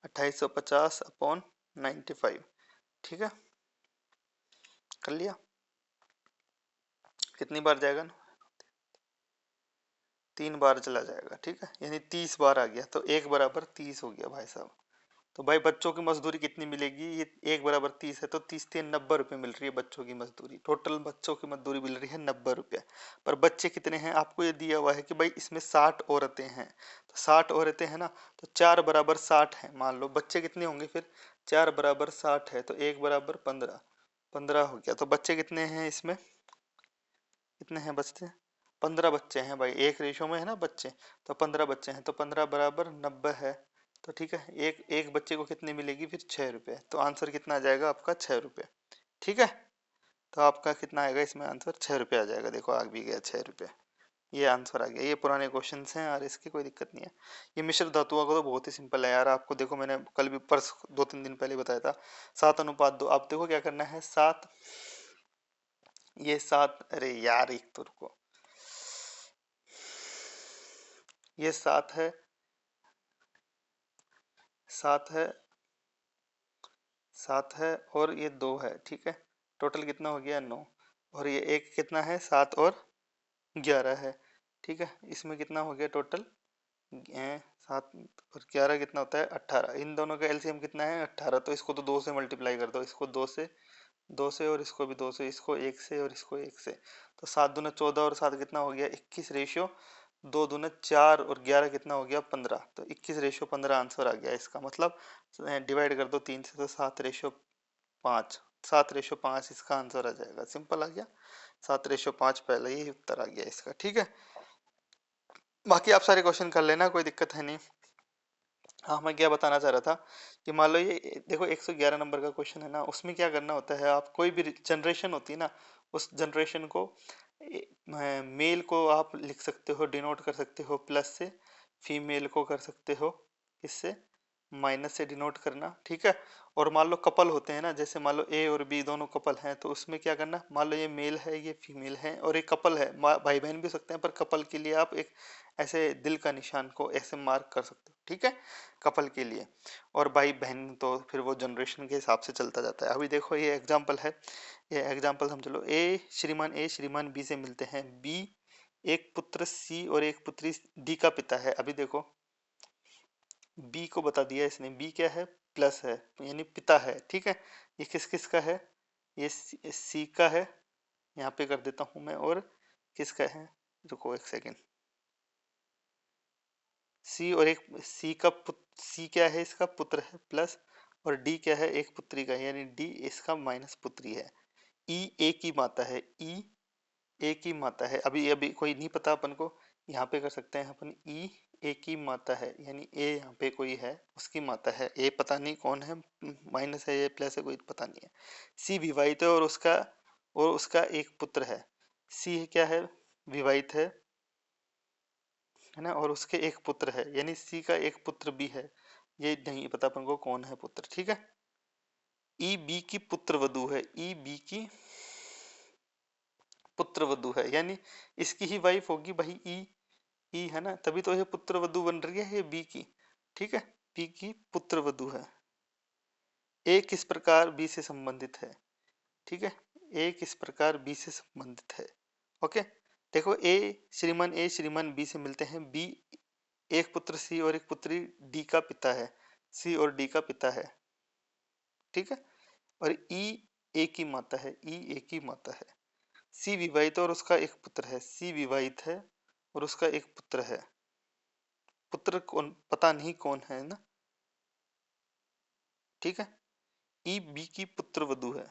2850/95। ठीक है, कर लिया, कितनी बार जाएगा ना, 3 बार चला जाएगा, ठीक है, यानी 30 बार आ गया, तो 1 बराबर 30 हो गया भाई साहब। तो भाई बच्चों की मजदूरी कितनी मिलेगी, ये 1 बराबर 30 है तो 30 3 90 रुपये मिल रही है बच्चों की मजदूरी, टोटल बच्चों की मजदूरी मिल रही है 90 रुपये। पर बच्चे कितने हैं आपको ये दिया हुआ है कि भाई इसमें 60 औरतें हैं, तो 60 औरतें हैं ना, तो 4 बराबर 60 है, मान लो बच्चे कितने होंगे फिर, 4 बराबर 60 है तो 1 बराबर 15, 15 हो गया। तो बच्चे कितने हैं इसमें, कितने हैं बच्चे, 15 बच्चे हैं भाई, एक रेशो में है ना बच्चे, तो 15 बच्चे हैं, तो 15 बराबर 90 है। तो ठीक है, एक एक बच्चे को कितनी मिलेगी फिर, 6 रुपये, तो आंसर कितना आ जाएगा आपका, 6 रुपये। ठीक है, तो आपका कितना आएगा इसमें आंसर, 6 रुपये आ जाएगा, देखो आ भी गया 6 रुपये, ये आंसर आ गया। ये पुराने क्वेश्चन हैं यार, इसकी कोई दिक्कत नहीं है। ये मिश्र धातुओं का तो बहुत ही सिंपल है यार, आपको देखो मैंने कल भी परस 2 3 दिन पहले बताया था, 7:2। आप देखो क्या करना है, 7, ये 7, अरे यार एक तो रुको, ये 7 है, 7 है, 7 है और ये 2 है, ठीक है, टोटल कितना हो गया 9, और ये एक कितना है, 7 और 11 है, ठीक है, इसमें कितना हो गया टोटल, 7 और 11 कितना होता है 18, इन दोनों का एलसीएम कितना है 18, तो इसको तो 2 से मल्टीप्लाई कर दो, इसको 2 से, 2 से, और इसको भी 2 से, इसको 1 से और इसको 1 से, तो 7 दूना 14 और 7 कितना हो गया 21 रेशियो, 2 दूना 4 और 11 कितना हो गया 15, तो 21 रेशियो 15 आंसर आ गया इसका, मतलब डिवाइड कर दो 3 से, तो 7:5, 7:5 इसका आंसर आ जाएगा, सिंपल आ गया, 7:5 पहले ही उत्तर आ गया इसका, ठीक है। बाकी आप सारे क्वेश्चन कर लेना, कोई दिक्कत है नहीं। हाँ, मैं क्या बताना चाह रहा था कि मान लो ये देखो 111 नंबर का क्वेश्चन है ना, उसमें क्या करना होता है, आप कोई भी जनरेशन होती है ना, उस जनरेशन को मेल को आप लिख सकते हो, डिनोट कर सकते हो प्लस से, फीमेल को कर सकते हो इससे माइनस से डिनोट करना, ठीक है। और मान लो कपल होते हैं ना, जैसे मान लो ए और बी दोनों कपल हैं, तो उसमें क्या करना, मान लो ये मेल है ये फीमेल है और एक कपल है, भाई बहन भी हो सकते हैं, पर कपल के लिए आप एक ऐसे दिल का निशान को ऐसे मार्क कर सकते हो, ठीक है, कपल के लिए। और भाई बहन तो फिर वो जनरेशन के हिसाब से चलता जाता है। अभी देखो ये एग्जाम्पल है, ये एग्जाम्पल समझ लो, ए श्रीमान बी से मिलते हैं, बी एक पुत्र सी और एक पुत्री डी का पिता है। अभी देखो बी को बता दिया इसने, बी क्या है, प्लस है, यानी पिता है, ठीक है। ये किस किस का है, ये सी का है, यहाँ पे कर देता हूं मैं, और किसका है, रुको एक सेकेंड, सी और एक, सी का सी क्या है, इसका पुत्र है प्लस, और डी क्या है, एक पुत्री का, यानी डी इसका माइनस पुत्री है। ई ए की माता है, ई ए की माता है, अभी अभी कोई नहीं पता अपन को, यहाँ पे कर सकते हैं अपन, ई ए की माता है, यानी ए यहाँ पे कोई है उसकी माता है, ए पता नहीं कौन है, माइनस है ये प्लस है कोई पता नहीं है। सी विवाहित है और उसका एक पुत्र है, सी क्या है, विवाहित है ना, और उसके एक पुत्र है, यानी सी का एक पुत्र भी है, ये नहीं पता अपन को कौन है पुत्र, ठीक है। ई बी की पुत्र वधु है, ई बी की पुत्र वधु है, यानी इसकी ही वाइफ होगी भाई, ई है ना, तभी तो ये पुत्र वधु बन रही है ये बी की, ठीक है, बी की पुत्र वधु है। ए किस प्रकार बी से संबंधित है, ठीक है, ए किस प्रकार बी से संबंधित है, ओके। देखो ए श्रीमान बी से मिलते हैं, बी एक पुत्र सी और एक पुत्री डी का पिता है, सी और डी का पिता है, ठीक है। और ई ए की माता है, ई ए की माता है, सी विवाहित और उसका एक पुत्र है, सी विवाहित है और उसका एक पुत्र है, पुत्र कौन पता नहीं कौन है ना, ठीक है। ई बी की पुत्र वधु है,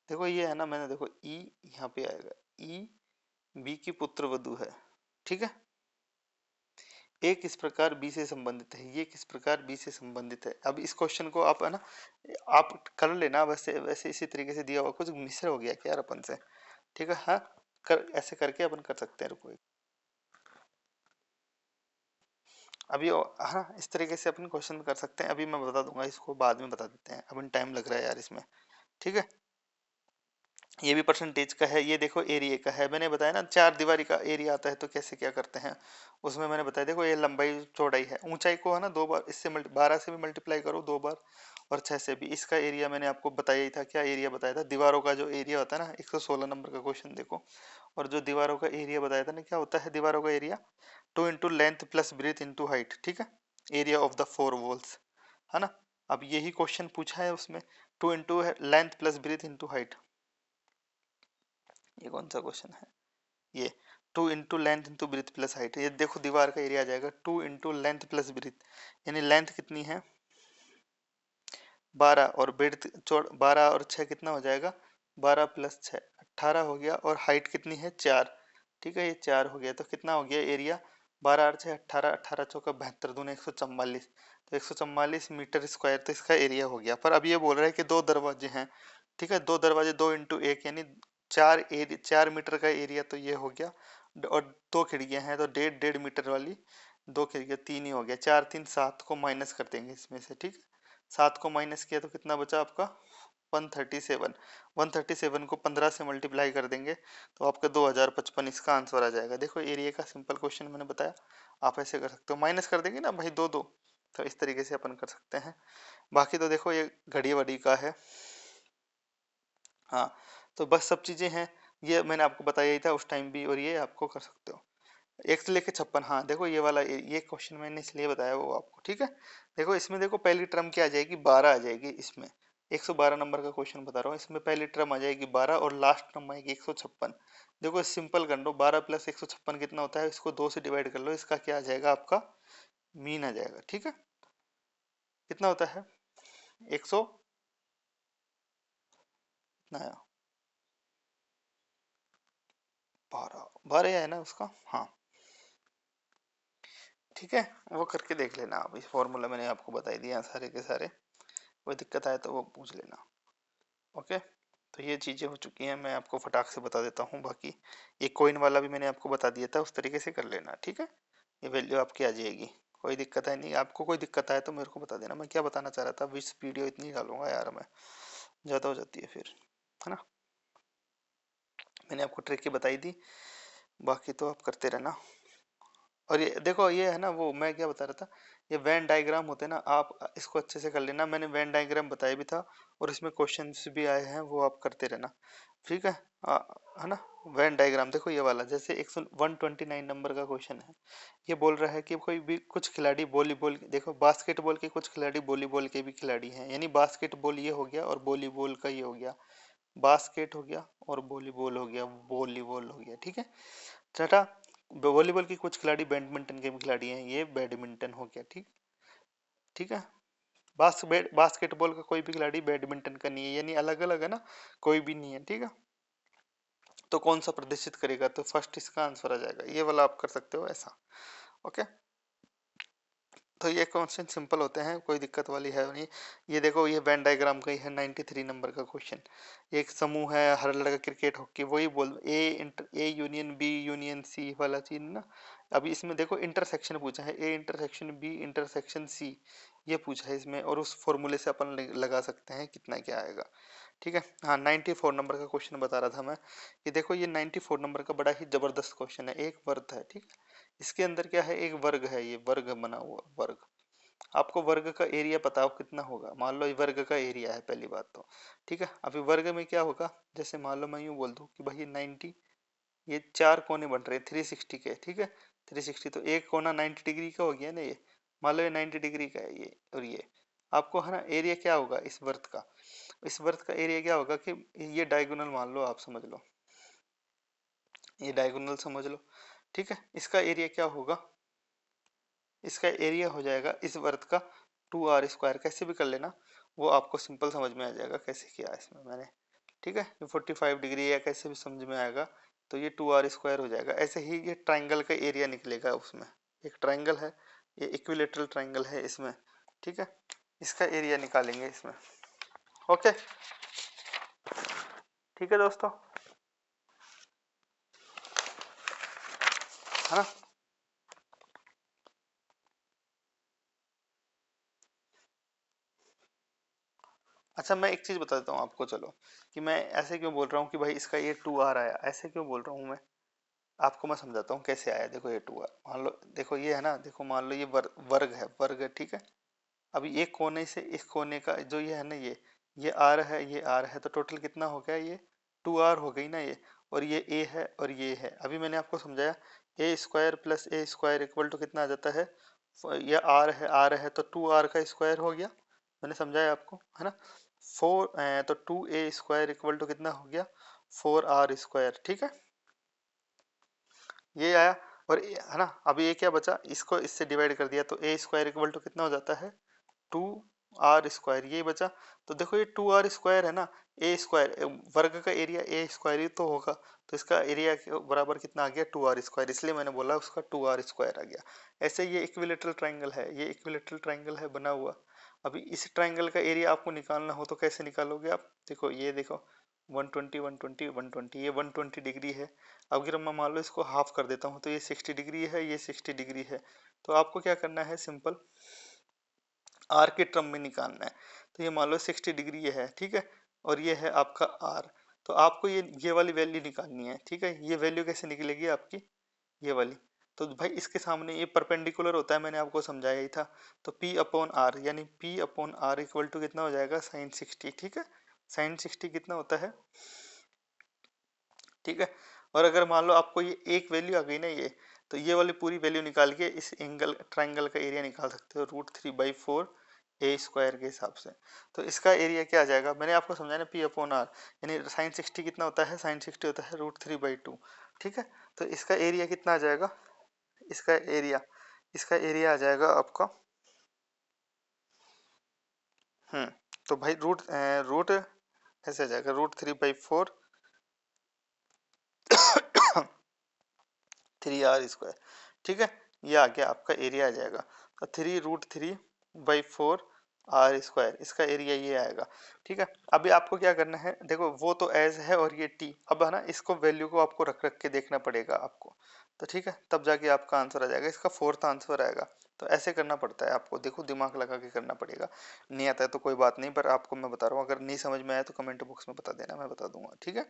देखो ये है ना, मैंने देखो ई यहाँ पे आएगा, ई बी की पुत्र वधु है, ठीक है। ए किस प्रकार बी से संबंधित है, ये किस प्रकार बी से संबंधित है। अब इस क्वेश्चन को आप है ना, आप कर लेना, वैसे वैसे इसी तरीके से दिया हुआ, कुछ मिस हो गया क्या यार अपन से, ठीक है। हाँ, ऐसे करके अपन कर सकते हैं, रुको अभी हाँ, इस तरीके से अपन क्वेश्चन कर सकते हैं, अभी मैं बता दूंगा, इसको बाद में बता देते हैं, अपन टाइम लग रहा है यार इसमें, ठीक है। ये भी परसेंटेज का है, ये देखो एरिया का है, मैंने बताया ना 4 दीवारी का एरिया आता है तो कैसे क्या करते हैं, उसमें मैंने बताया, देखो ये लंबाई चौड़ाई है, ऊंचाई को है ना 2 बार इससे 12 से भी मल्टीप्लाई करो 2 बार, और 6 से भी। इसका एरिया मैंने आपको बताया ही था, क्या एरिया बताया था, दीवारों का जो एरिया होता है ना, 116 नंबर का क्वेश्चन देखो। और जो दीवारों का एरिया बताया था ना, क्या होता है दीवारों का area, 2 into length plus breadth into height, ठीक है, एरिया ऑफ द 4 वॉल्स, है ना। अब यही क्वेश्चन पूछा है उसमें, 2 into length plus breadth into height. ये कौन सा क्वेश्चन है, ये 2 into length into breadth plus height. ये देखो दीवार का एरिया आ जाएगा 2 इंटू लेंथ प्लस ब्रीथ, यानी लेंथ कितनी है 12, और ब्रीथ 12 और 6 कितना हो जाएगा, 12 प्लस 6 18 हो गया, और हाइट कितनी है 4, ठीक है, ये 4 हो गया, तो कितना हो गया एरिया, 12 और 6 18, 18 चौका 72 दूनी 144, तो 144 मीटर स्क्वायर, तो इसका एरिया हो गया। पर अब ये बोल रहा है कि 2 दरवाजे हैं, ठीक है, 2 दरवाजे 2 इंटू 1 यानी 4 मीटर का एरिया, तो ये हो गया। और 2 खिड़कियां हैं तो 1.5 मीटर वाली 2 खिड़कियां, 3 ही हो गया, 4 3 7 को माइनस कर देंगे इसमें से, ठीक है, 7 को माइनस किया तो कितना बचा आपका 137, 137 को 15 से मल्टीप्लाई कर देंगे तो आपका 2055 इसका आंसर आ जाएगा। देखो एरिया का सिंपल क्वेश्चन मैंने बताया, आप ऐसे कर सकते हो, माइनस कर देंगे ना भाई दो दो, तो इस तरीके से अपन कर सकते हैं। बाकी तो देखो ये घड़ी वड़ी का है, हाँ, तो बस सब चीज़ें हैं, ये मैंने आपको बताया ही था उस टाइम भी, और ये आपको कर सकते हो 1 से लेके 56। हाँ देखो ये वाला ये क्वेश्चन मैंने इसलिए बताया वो आपको, ठीक है। देखो इसमें देखो पहली टर्म क्या आ जाएगी 12 आ जाएगी इसमें, 112 नंबर का क्वेश्चन बता रहा हूँ, इसमें पहली टर्म आ जाएगी 12 और लास्ट टर्म आएगी 156। देखो सिंपल कर लो, 12 प्लस 156 कितना होता है, इसको 2 से डिवाइड कर लो, इसका क्या आ जाएगा आपका मीन आ जाएगा, ठीक है, कितना होता है 100 कितना आया 12, 12 है ना उसका, हाँ ठीक है, वो करके देख लेना आप, इस फॉर्मूला मैंने आपको बता दिया सारे के सारे, कोई दिक्कत आए तो वो पूछ लेना। ओके, तो ये चीज़ें हो चुकी हैं, मैं आपको फटाक से बता देता हूँ। बाकी ये कोइन वाला भी मैंने आपको बता दिया था, उस तरीके से कर लेना, ठीक है, ये वैल्यू आपकी आ जाएगी, कोई दिक्कत है नहीं। आपको कोई दिक्कत आए तो मेरे को बता देना। मैं क्या बताना चाह रहा था, विश वीडियो इतनी डालूंगा यार मैं, ज़्यादा हो जाती है फिर, है ना। मैंने आपको ट्रिक ही बताई दी, बाकी तो आप करते रहना। और ये देखो ये है ना, वो मैं क्या बता रहा था, ये वेन डायग्राम होते हैं ना, आप इसको अच्छे से कर लेना, मैंने वेन डायग्राम बताया भी था, और इसमें क्वेश्चंस भी आए हैं, वो आप करते रहना, ठीक है। आ, है ना, वेन डायग्राम देखो ये वाला, जैसे 129 नंबर का क्वेश्चन है, ये बोल रहा है कि कोई भी कुछ खिलाड़ी वॉलीबॉल, देखो बास्केटबॉल के कुछ खिलाड़ी वॉलीबॉल के भी खिलाड़ी हैं, यानी बास्केटबॉल ये हो गया और वॉलीबॉल का ये हो गया, बास्केट हो गया और वॉलीबॉल हो गया, वॉलीबॉल हो गया, ठीक है। छठा, वॉलीबॉल के कुछ खिलाड़ी बैडमिंटन के भी खिलाड़ी हैं, ये बैडमिंटन हो गया, ठीक, ठीक है। बास्केटबॉल का कोई भी खिलाड़ी बैडमिंटन का नहीं है, यानी अलग अलग है ना, कोई भी नहीं है, ठीक है। तो कौन सा प्रदर्शित करेगा, तो फर्स्ट इसका आंसर आ जाएगा, ये वाला आप कर सकते हो ऐसा। ओके, तो ये क्वेश्चन सिंपल होते हैं, कोई दिक्कत वाली है नहीं। ये देखो ये वेन डायग्राम का ही है, 93 नंबर का क्वेश्चन। एक समूह है, हर लड़का क्रिकेट हॉकी, वही बोल A union B union C वाला चीज ना। अभी इसमें देखो इंटरसेक्शन पूछा है, A intersection B intersection C, ये पूछा है इसमें, और उस फॉर्मूले से अपन लगा सकते हैं कितना क्या आएगा, ठीक है। हाँ 94 नंबर का क्वेश्चन बता रहा था मैं, ये देखो ये 94 नंबर का बड़ा ही जबरदस्त क्वेश्चन है, एक वर्ग है, ठीक है। इसके अंदर क्या है, एक वर्ग है, ये वर्ग बना हुआ वर्ग, आपको वर्ग का एरिया पता हो कितना होगा, मान लो ये वर्ग का एरिया है पहली बात तो, ठीक है। अभी वर्ग में क्या होगा, जैसे मान लो मैं यूं बोल दूं कि भाई ये 90, ये 4 कोने बन रहे हैं 360 के, ठीक है, 360, तो एक कोना 90 डिग्री का हो गया ना ये, मान लो ये 90 डिग्री का है ये, और ये आपको है ना एरिया क्या होगा इस वर्ग का, इस वर्ग का एरिया क्या होगा कि ये डायगोनल मान लो, आप समझ लो ये डायगोनल समझ लो, ठीक है। इसका एरिया क्या होगा, इसका एरिया हो जाएगा इस वर्ग का 2r², कैसे भी कर लेना, वो आपको सिंपल समझ में आ जाएगा कैसे किया इसमें मैंने, ठीक है। ये 45 डिग्री या कैसे भी समझ में आएगा, तो ये 2r² हो जाएगा। ऐसे ही ये ट्राइंगल का एरिया निकलेगा, उसमें एक ट्राइंगल है, ये इक्विलेटरल ट्राइंगल है इसमें, ठीक है, इसका एरिया निकालेंगे इसमें। ओके, ठीक है दोस्तों, है ना। अच्छा मैं एक चीज बता देता हूँ आपको, चलो, कि मैं ऐसे क्यों बोल रहा हूँ कि भाई इसका ये 2r आया, ऐसे क्यों बोल रहा हूँ मैं, आपको मैं समझाता हूँ कैसे आया। देखो ये 2r, मान लो देखो ये है ना, देखो मान लो ये वर्ग है, वर्ग है, ठीक है, अभी एक कोने से इस कोने का जो ये है ना, ये आर है, ये आर है, तो टोटल कितना हो गया, ये 2r हो गई ना ये, और ये a है और ये है। अभी मैंने आपको समझाया A square plus A square equal to कितना आ जाता है, ये आर है तो 2r का स्क्वायर हो गया, मैंने समझाया आपको, है ना। तो 2a स्क्वायर इक्वल टू कितना हो गया, 4r स्क्वायर, ठीक है, ये आया। और है ना, अभी ये क्या बचा, इसको इससे डिवाइड कर दिया तो ए स्क्वायर इक्वल टू कितना हो जाता है, 2r स्क्वायर, ये बचा। तो देखो ये 2r स्क्वायर है ना, ए स्क्वायर वर्ग का एरिया ए स्क्वायर ही तो होगा, तो इसका एरिया बराबर कितना आ गया, 2r स्क्वायर, इसलिए मैंने बोला उसका 2r स्क्वायर आ गया। ऐसे ये इक्विलेटरल ट्राइंगल है, ये इक्विलेटरल ट्राइंगल है बना हुआ। अभी इस ट्राइंगल का एरिया आपको निकालना हो तो कैसे निकालोगे आप, देखो ये देखो 120 120 120, ये 120 डिग्री है। अगर मैं मान लो इसको हाफ कर देता हूँ तो ये 60 डिग्री है, ये 60 डिग्री है। तो आपको क्या करना है, सिंपल आर के टर्म में निकालना है। तो ये मान लो 60 डिग्री ये है, ठीक है, और ये है आपका आर। तो आपको ये वाली वैल्यू निकालनी है, ठीक है। ये वैल्यू कैसे निकलेगी आपकी, ये वाली, तो भाई इसके सामने ये परपेंडिकुलर होता है, मैंने आपको समझाया ही था। तो P अपॉन आर, यानी P upon R equal to कितना हो जाएगा, साइन 60, ठीक है। साइन 60 कितना होता है, ठीक है। और अगर मान लो आपको ये एक वैल्यू आ गई ना, ये तो ये वाली पूरी वैल्यू निकाल के इस एंगल ट्राइंगल का एरिया निकाल सकते हो, √3/4 ए स्क्वायर के हिसाब से। तो इसका एरिया क्या आ जाएगा, मैंने आपको समझाया ना, P अपॉन आर, यानी साइन 60 कितना होता है, साइन 60 होता है √3/2, ठीक है। तो इसका एरिया कितना आ जाएगा, इसका एरिया आ जाएगा आपका, तो भाई रूट ऐसे आ जाएगा √3/4 3r स्क्वायर, ठीक है। ये आ गया आपका एरिया आ जाएगा, तो 3√3/4 r स्क्वायर, इसका एरिया ये आएगा, ठीक है। अभी आपको क्या करना है, देखो वो तो एज है और ये टी, अब है ना इसको वैल्यू को आपको रख रख के देखना पड़ेगा आपको, तो ठीक है, तब जाके आपका आंसर आ जाएगा, इसका फोर्थ आंसर आएगा। तो ऐसे करना पड़ता है आपको, देखो दिमाग लगा के करना पड़ेगा। नहीं आता है तो कोई बात नहीं, पर आपको मैं बता रहा हूँ, अगर नहीं समझ में आया तो कमेंट बॉक्स में बता देना, मैं बता दूंगा, ठीक है।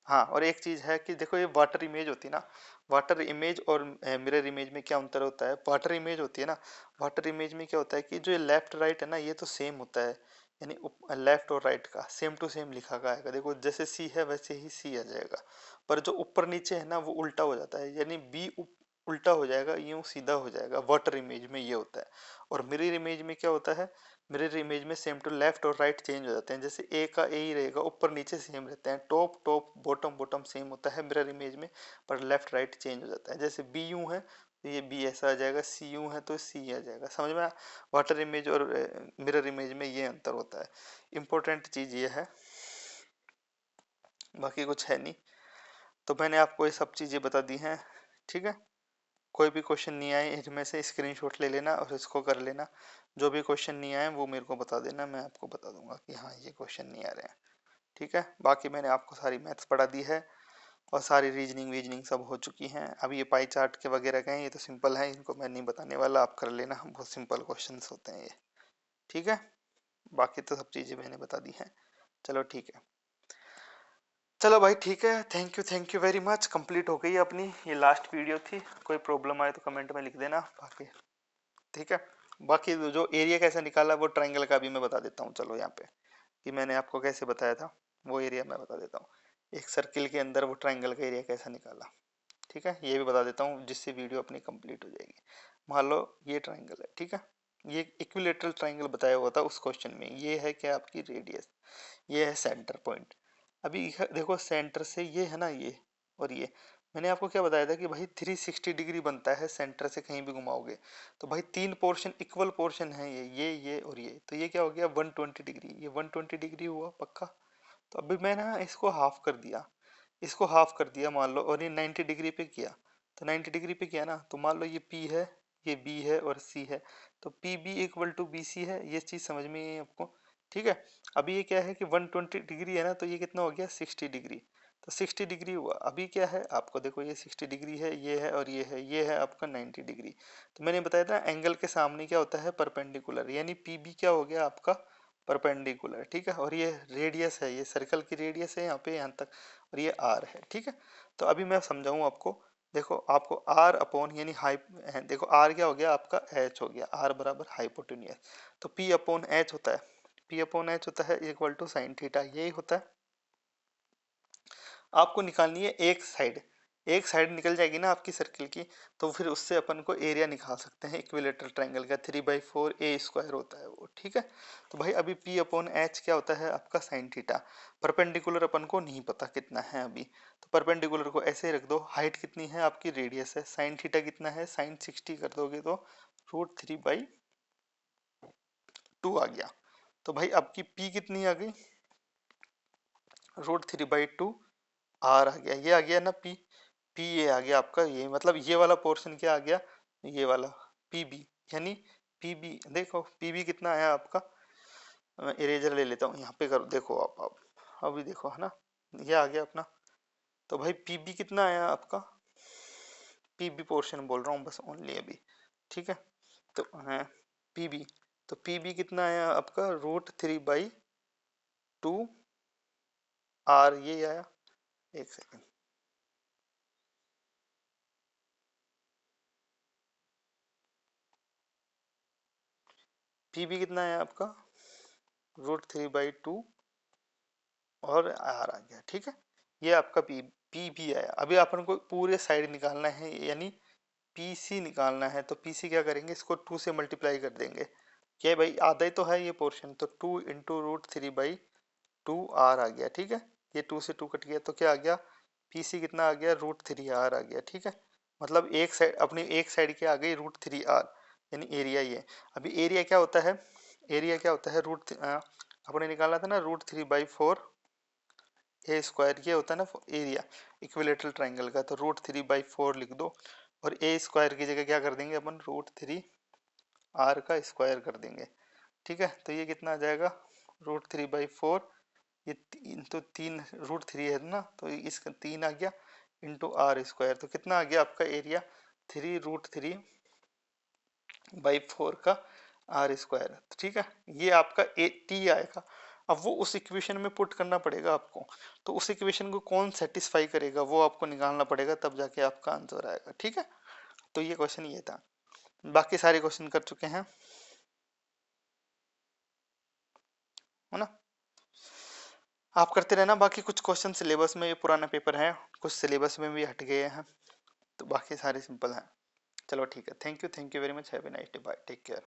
हाँ, और एक चीज है कि देखो ये वाटर इमेज होती है ना, वाटर इमेज और मिरर इमेज में क्या अंतर होता है। वाटर इमेज होती है ना, वाटर इमेज में क्या होता है कि जो ये लेफ्ट राइट है ना, ये तो सेम होता है, यानी लेफ्ट और राइट का सेम टू सेम लिखा गया है, देखो जैसे सी है वैसे ही सी आ जाएगा। पर जो ऊपर नीचे है ना वो उल्टा हो जाता है, यानी बी उल्टा हो जाएगा, यूं सीधा हो जाएगा, वाटर इमेज में ये होता है। और मिरर इमेज में क्या होता है, मिरर इमेज में सेम टू लेफ्ट और राइट चेंज हो जाते हैं, जैसे ए का ए ही रहेगा, ऊपर नीचे सेम रहते हैं, top top bottom bottom same होता है मिरर इमेज में, पर लेफ्ट राइट चेंज हो जाता है। जैसे बी यूं है तो ये बी ऐसा आ जाएगा, सी यूं है तो सी आ जाएगा, समझ में। वाटर इमेज और मिरर इमेज में ये अंतर होता है, इंपॉर्टेंट चीज ये है, बाकी कुछ है नहीं। तो मैंने आपको ये सब चीजें बता दी हैं, ठीक है। कोई भी क्वेश्चन नहीं आए इनमें से स्क्रीनशॉट ले लेना और इसको कर लेना, जो भी क्वेश्चन नहीं आए वो मेरे को बता देना, मैं आपको बता दूंगा कि हाँ ये क्वेश्चन नहीं आ रहे हैं, ठीक है। बाकी मैंने आपको सारी मैथ्स पढ़ा दी है और सारी रीजनिंग वीजनिंग सब हो चुकी हैं। अब ये पाई चार्ट के वगैरह के हैं, ये तो सिंपल है, इनको मैं नहीं बताने वाला, आप कर लेना, बहुत सिंपल क्वेश्चन होते हैं ये, ठीक है। बाकी तो सब चीज़ें मैंने बता दी हैं। चलो ठीक है, चलो भाई ठीक है, thank you very much, complete हो गई अपनी ये लास्ट वीडियो थी। कोई प्रॉब्लम आए तो कमेंट में लिख देना, बाकी ठीक है। बाकी जो एरिया कैसे निकाला वो ट्राइंगल का भी मैं बता देता हूँ, चलो यहाँ पे कि मैंने आपको कैसे बताया था वो एरिया मैं बता देता हूँ। एक सर्किल के अंदर वो ट्राइंगल का एरिया कैसा निकाला, ठीक है, ये भी बता देता हूँ जिससे वीडियो अपनी कंप्लीट हो जाएगी। मान लो ये ट्राइंगल है, ठीक है, ये इक्विलेटरल ट्राइंगल बताया हुआ था उस क्वेश्चन में, ये है क्या आपकी रेडियस, ये है सेंटर पॉइंट। अभी देखो सेंटर से ये है ना ये, और ये मैंने आपको क्या बताया था कि भाई 360 डिग्री बनता है सेंटर से कहीं भी घुमाओगे। तो भाई तीन पोर्शन इक्वल पोर्शन है, ये और ये, तो ये क्या हो गया 120 डिग्री, ये 120 डिग्री हुआ पक्का। तो अभी मैं ना इसको हाफ कर दिया, इसको हाफ कर दिया मान लो, और ये 90 डिग्री पे किया, तो 90 डिग्री पे किया ना, तो मान लो ये P है, ये B है और C है, तो PB इक्वल टू BC है, ये चीज़ समझ में आई आपको, ठीक है। अभी ये क्या है कि 120 डिग्री है ना, तो ये कितना हो गया 60 डिग्री, तो 60 डिग्री हुआ। अभी क्या है आपको देखो, ये 60 डिग्री है, ये है और ये है आपका 90 डिग्री। तो मैंने बताया था एंगल के सामने क्या होता है, परपेंडिकुलर, यानी PB क्या हो गया आपका परपेंडिकुलर, ठीक है। और ये रेडियस है, ये सर्कल की रेडियस है यहाँ पे यहाँ तक, और ये आर है, ठीक है। तो अभी मैं समझाऊँ आपको, देखो आपको आर अपॉन यानी हाई, देखो आर क्या हो गया आपका, एच हो गया, आर बराबर हाइपोटेन्यूस, तो पी अपॉन एच होता है, पी अपॉन एच होता है इक्वल टू साइन थीटा, यही होता है। आपको निकालनी है एक साइड, एक साइड निकल जाएगी ना आपकी सर्किल की, तो फिर उससे अपन को एरिया निकाल सकते हैं इक्विलेटरल ट्रायंगल का, 3/4 ए स्क्वायर होता है वो, ठीक है। तो भाई अभी पी अपॉन एच क्या होता है आपका, साइन थीटा। परपेंडिकुलर अपन को नहीं पता कितना है अभी, तो परपेंडिकुलर को ऐसे ही रख दो, हाइट कितनी है आपकी, रेडियस है, साइन थीटा कितना है, साइन 60 कर दोगे तो √3/2 आ गया। तो भाई आपकी पी कितनी आ गई, √3/2 आर आ गया, ये आ गया ना पी, पी ये आ गया आपका, ये मतलब ये वाला पोर्शन क्या आ गया, ये वाला पी बी, यानी पी बी, देखो पी बी कितना आया आपका, इरेजर ले लेता हूँ यहाँ पे, करो देखो आप अभी देखो है ना, ये आ गया अपना। तो भाई पी बी कितना आया आपका, पी बी पोर्शन बोल रहा हूँ बस ओनली अभी, ठीक है। तो है पी बी, तो पी बी कितना आया आपका, √3/2 आर, ये आया, एक सेकेंड, पी बी कितना आया आपका, √3/2 और आर आ गया, ठीक है। ये आपका पी भी आया। अभी अपन को पूरे साइड निकालना है, यानी पी सी निकालना है, तो पी सी क्या करेंगे, इसको 2 से मल्टीप्लाई कर देंगे, क्या भाई आधा ही तो है ये पोर्शन, तो 2 इंटू √3/2 आर आ गया, ठीक है। ये 2 से 2 कट गया, तो क्या आ गया, पी सी कितना आ गया, √3 आर आ गया, ठीक है। मतलब एक साइड अपनी, एक साइड क्या आ गई, √3 आर, यानी एरिया ये। अभी एरिया क्या होता है, एरिया क्या होता है, अपने निकाला था ना √3/4 ए स्क्वायर, ये होता है ना एरिया इक्विलेटरल ट्रायंगल का, तो √3/4 लिख दो, और ए स्क्वायर की जगह क्या कर देंगे अपन, √3 आर का स्क्वायर कर देंगे, ठीक है। तो ये कितना आ जाएगा, √3/4, ये तीन तो तीन, √3 है ना, तो इसका 3 आ गया, इंटू आर स्क्वायर, तो कितना आ गया आपका एरिया, 3√3/4 का आर स्क्वायर, ठीक है। ये आपका ए टी आएगा। अब वो उस इक्वेशन में पुट करना पड़ेगा आपको, तो उस इक्वेशन को कौन सेटिस्फाई करेगा वो आपको निकालना पड़ेगा, तब जाके आपका आंसर आएगा, ठीक है। तो ये क्वेश्चन ये था, बाकी सारे क्वेश्चन कर चुके हैं, है ना। आप करते रहना, बाकी कुछ क्वेश्चन सिलेबस में, ये पुराना पेपर है, कुछ सिलेबस में भी हट गए हैं, तो बाकी सारे सिंपल हैं। चलो ठीक है, thank you very much, have a nice day, bye, take care.